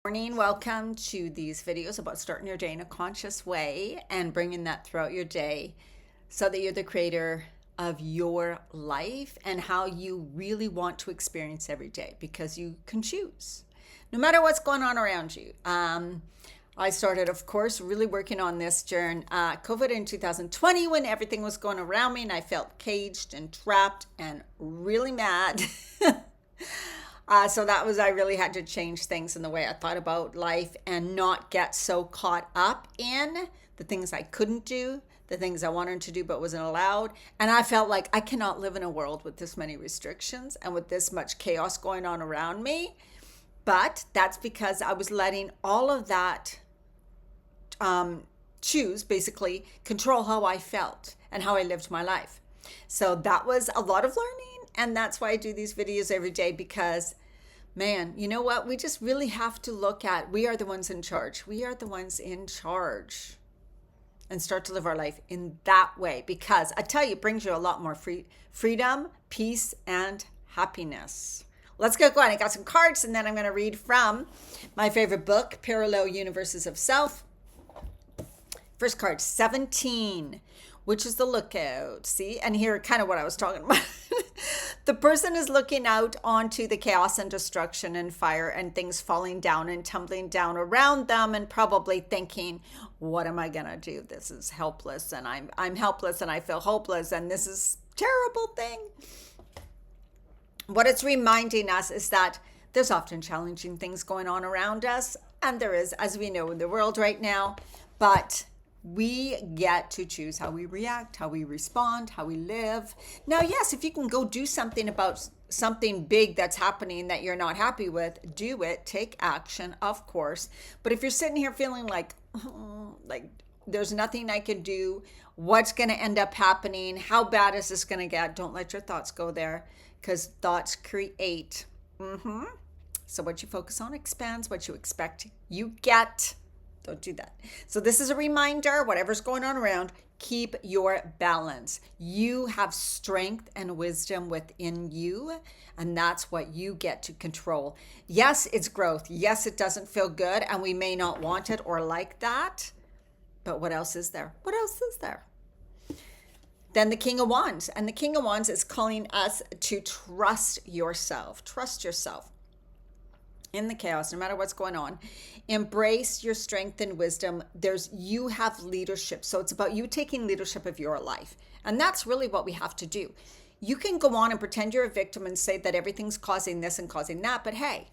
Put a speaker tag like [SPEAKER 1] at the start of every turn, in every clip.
[SPEAKER 1] Morning, welcome to these videos about starting your day in a conscious way and bringing that throughout your day so that you're the creator of your life and how you really want to experience every day, because you can choose no matter what's going on around you. I started, of course, really working on this during COVID in 2020 when everything was going around me and I felt caged and trapped and really mad. So that was, I really had to change things in the way I thought about life and not get so caught up in the things I couldn't do, the things I wanted to do but wasn't allowed. And I felt like I cannot live in a world with this many restrictions and with this much chaos going on around me. But that's because I was letting all of that basically control how I felt and how I lived my life. So that was a lot of learning. And that's why I do these videos every day, because man, you know what? We just really have to look at, we are the ones in charge. We are the ones in charge, and start to live our life in that way, because I tell you, it brings you a lot more freedom, peace, and happiness. Let's get going. I got some cards, and then I'm going to read from my favorite book, Parallel Universes of Self. First card, 17, which is the lookout. See, and here kind of what I was talking about. The person is looking out onto the chaos and destruction and fire and things falling down and tumbling down around them, and probably thinking, what am I going to do? This is helpless, and I'm helpless, and I feel hopeless, and this is a terrible thing. What it's reminding us is that there's often challenging things going on around us, and there is, as we know, in the world right now, but we get to choose how we react, how we respond, how we live. Now, yes, if you can go do something about something big that's happening that you're not happy with, do it, take action, of course. But if you're sitting here feeling like there's nothing I can do, what's going to end up happening, how bad is this going to get, don't let your thoughts go there, because thoughts create. So what you focus on expands. What you expect, you get. Don't do that. So this is a reminder, whatever's going on around, keep your balance. You have strength and wisdom within you, and that's what you get to control. Yes, it's growth. Yes, it doesn't feel good, and we may not want it or like that, but what else is there? What else is there? Then the King of Wands, and the King of Wands is calling us to trust yourself. Trust yourself in the chaos, no matter what's going on. Embrace your strength and wisdom. You have leadership. So it's about you taking leadership of your life. And that's really what we have to do. You can go on and pretend you're a victim and say that everything's causing this and causing that. But hey,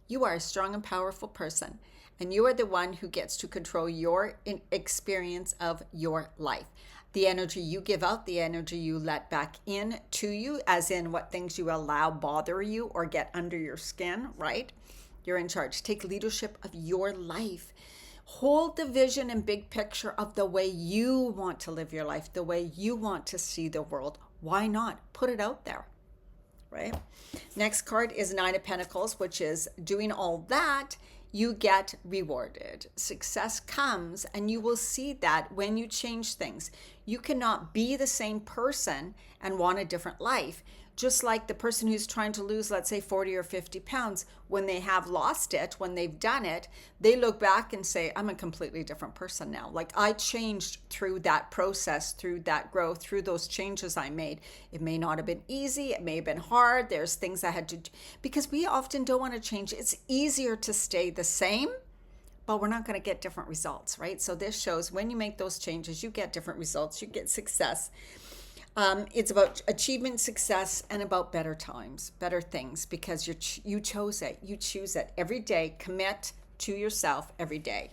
[SPEAKER 1] you are a strong and powerful person. And you are the one who gets to control your experience of your life. The energy you give out, the energy you let back in to you, as in what things you allow bother you or get under your skin, right? You're in charge. Take leadership of your life. Hold the vision and big picture of the way you want to live your life, the way you want to see the world. Why not? Put it out there, right? Next card is Nine of Pentacles, which is doing all that, you get rewarded. Success comes, and you will see that when you change things. You cannot be the same person and want a different life. Just like the person who's trying to lose, let's say 40 or 50 pounds, when they have lost it, when they've done it, they look back and say, I'm a completely different person now. Like, I changed through that process, through that growth, through those changes I made. It may not have been easy. It may have been hard. There's things I had to do, because we often don't want to change. It's easier to stay the same, but we're not going to get different results, right? So this shows when you make those changes, you get different results, you get success. It's about achievement, success, and about better times, better things, because you chose it. You choose it every day. Commit to yourself every day.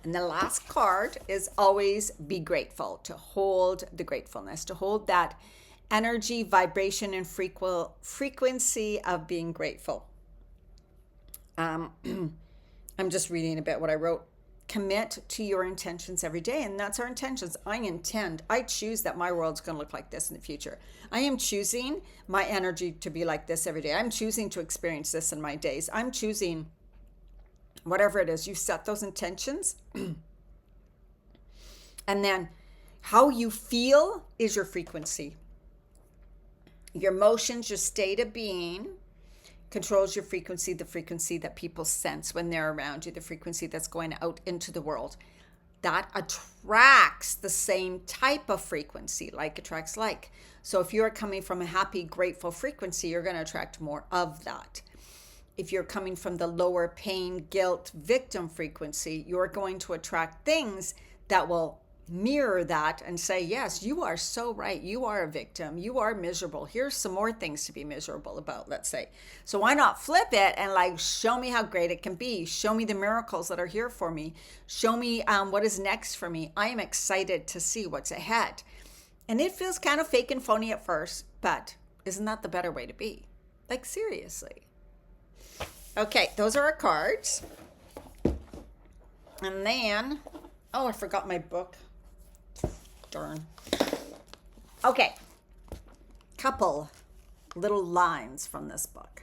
[SPEAKER 1] And the last card is always be grateful, to hold the gratefulness, to hold that energy, vibration, and frequency of being grateful. I'm just reading a bit what I wrote. Commit to your intentions every day, and that's our intentions. I choose that my world's going to look like this in the future. I am choosing my energy to be like this every day. I'm choosing to experience this in my days. I'm choosing whatever it is. You set those intentions, and then how you feel is your frequency. Your emotions, your state of being, controls your frequency, the frequency that people sense when they're around you, the frequency that's going out into the world. That attracts the same type of frequency, like attracts like. So if you're coming from a happy, grateful frequency, you're going to attract more of that. If you're coming from the lower pain, guilt, victim frequency, you're going to attract things that will mirror that and say, yes, you are so right. You are a victim. You are miserable. Here's some more things to be miserable about, let's say. So why not flip it and like, show me how great it can be. Show me the miracles that are here for me. Show me what is next for me. I am excited to see what's ahead. And it feels kind of fake and phony at first, but isn't that the better way to be? Like, seriously. Okay, those are our cards. And then, oh, I forgot my book. Darn. Okay, couple little lines from this book.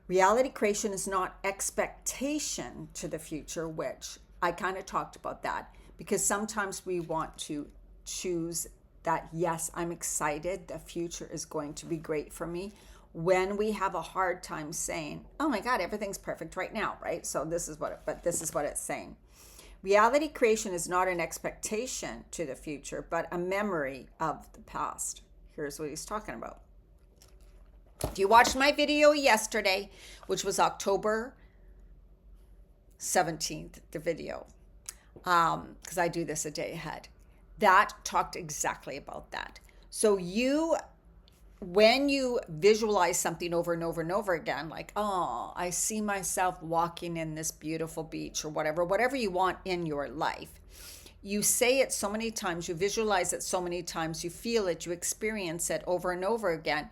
[SPEAKER 1] Reality creation is not expectation to the future, which I kind of talked about that, because sometimes we want to choose that, yes, I'm excited, the future is going to be great for me, when we have a hard time saying, oh my God, everything's perfect right now, right? So this is what it's saying. Reality creation is not an expectation to the future, but a memory of the past. Here's what he's talking about. If you watched my video yesterday, which was October 17th, the video, because I do this a day ahead, that talked exactly about that. So when you visualize something over and over and over again, like, oh, I see myself walking in this beautiful beach or whatever you want in your life, you say it so many times, you visualize it so many times, you feel it, you experience it over and over again.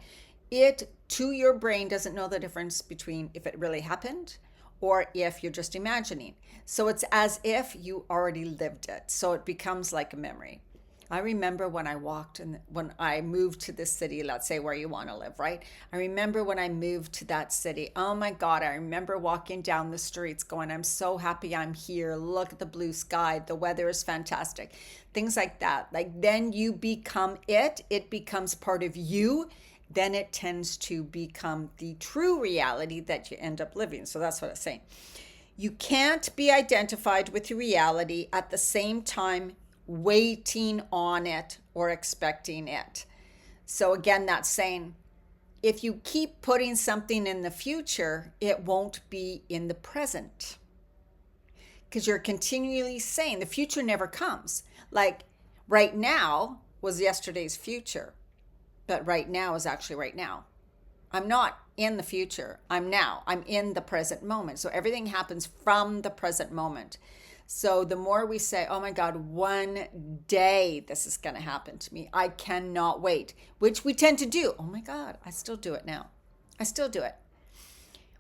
[SPEAKER 1] It, to your brain, doesn't know the difference between if it really happened or if you're just imagining. So it's as if you already lived it. So it becomes like a memory. I remember when I walked and when I moved to this city, let's say where you want to live, right? I remember when I moved to that city. Oh my God, I remember walking down the streets going, I'm so happy I'm here. Look at the blue sky. The weather is fantastic. Things like that. Like then you become it. It becomes part of you. Then it tends to become the true reality that you end up living. So that's what it's saying. You can't be identified with your reality at the same time waiting on it or expecting it. So again, that's saying if you keep putting something in the future, it won't be in the present, because you're continually saying the future never comes. Like right now was yesterday's future, but right now is actually right now. I'm not in the future. I'm now. I'm in the present moment. So everything happens from the present moment. So the more we say, oh my God, one day this is going to happen to me, I cannot wait, which we tend to do. Oh my God, I still do it now. I still do it.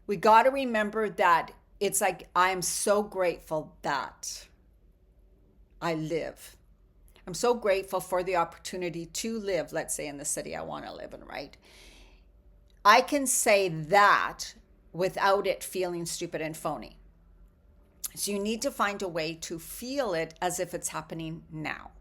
[SPEAKER 1] We got to remember that it's like, I'm so grateful that I live. I'm so grateful for the opportunity to live, let's say in the city I want to live in, right? I can say that without it feeling stupid and phony. So you need to find a way to feel it as if it's happening now.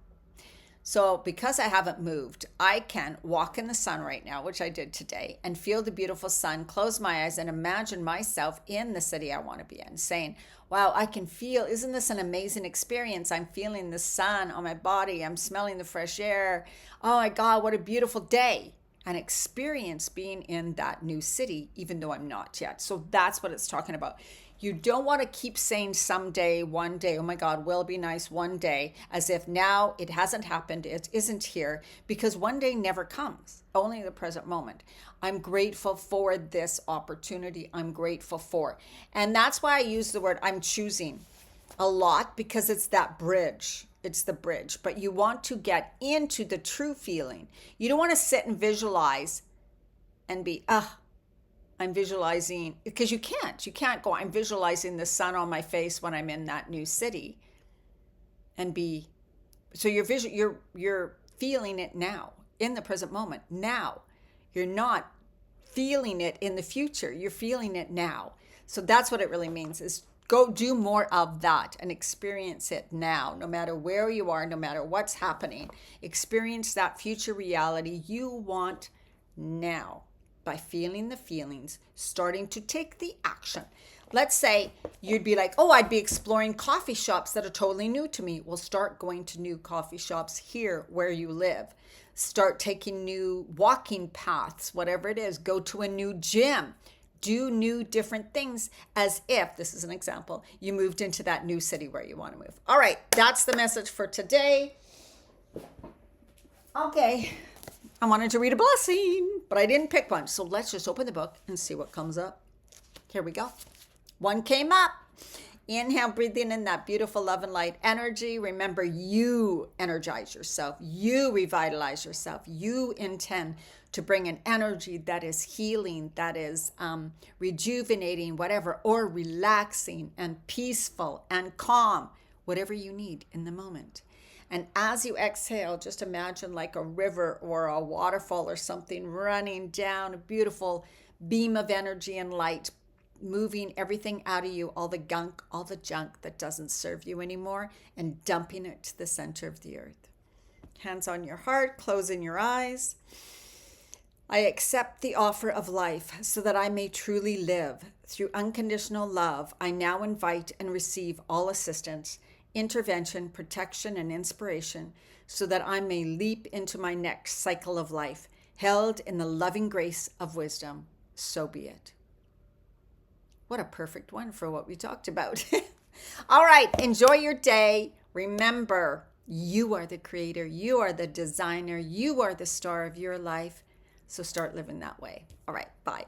[SPEAKER 1] So because I haven't moved, I can walk in the sun right now, which I did today, and feel the beautiful sun, close my eyes and imagine myself in the city I want to be in, saying, wow, I can feel, isn't this an amazing experience? I'm feeling the sun on my body. I'm smelling the fresh air. Oh my God, what a beautiful day. And experience being in that new city, even though I'm not yet. So that's what it's talking about. You don't want to keep saying someday, one day, oh my God, will be nice one day, as if now it hasn't happened, it isn't here, because one day never comes, only the present moment. I'm grateful for this opportunity. I'm grateful for. And that's why I use the word I'm choosing a lot, because it's that bridge. It's the bridge. But you want to get into the true feeling. You don't want to sit and visualize and be, I'm visualizing, because you can't go, I'm visualizing the sun on my face when I'm in that new city and be, so you're feeling it now in the present moment. Now you're not feeling it in the future. You're feeling it now. So that's what it really means, is go do more of that and experience it now, no matter where you are, no matter what's happening. Experience that future reality you want now. by feeling the feelings, starting to take the action. Let's say you'd be like, oh, I'd be exploring coffee shops that are totally new to me. Well, start going to new coffee shops here where you live. Start taking new walking paths, whatever it is. Go to a new gym. Do new different things as if, this is an example, you moved into that new city where you want to move. All right, that's the message for today. Okay, I wanted to read a blessing, but I didn't pick one. So let's just open the book and see what comes up. Here we go. One came up. Inhale, breathing in that beautiful love and light energy. Remember, you energize yourself. You revitalize yourself. You intend to bring an energy that is healing, that is rejuvenating, whatever, or relaxing and peaceful and calm, whatever you need in the moment. And as you exhale, just imagine like a river or a waterfall or something running down, a beautiful beam of energy and light, moving everything out of you, all the gunk, all the junk that doesn't serve you anymore, and dumping it to the center of the earth. Hands on your heart, closing your eyes. I accept the offer of life so that I may truly live. Through unconditional love, I now invite and receive all assistance, intervention, protection, and inspiration so that I may leap into my next cycle of life, held in the loving grace of wisdom. So be it. What a perfect one for what we talked about. All right, enjoy your day. Remember, you are the creator, you are the designer, you are the star of your life. So start living that way. All right, bye.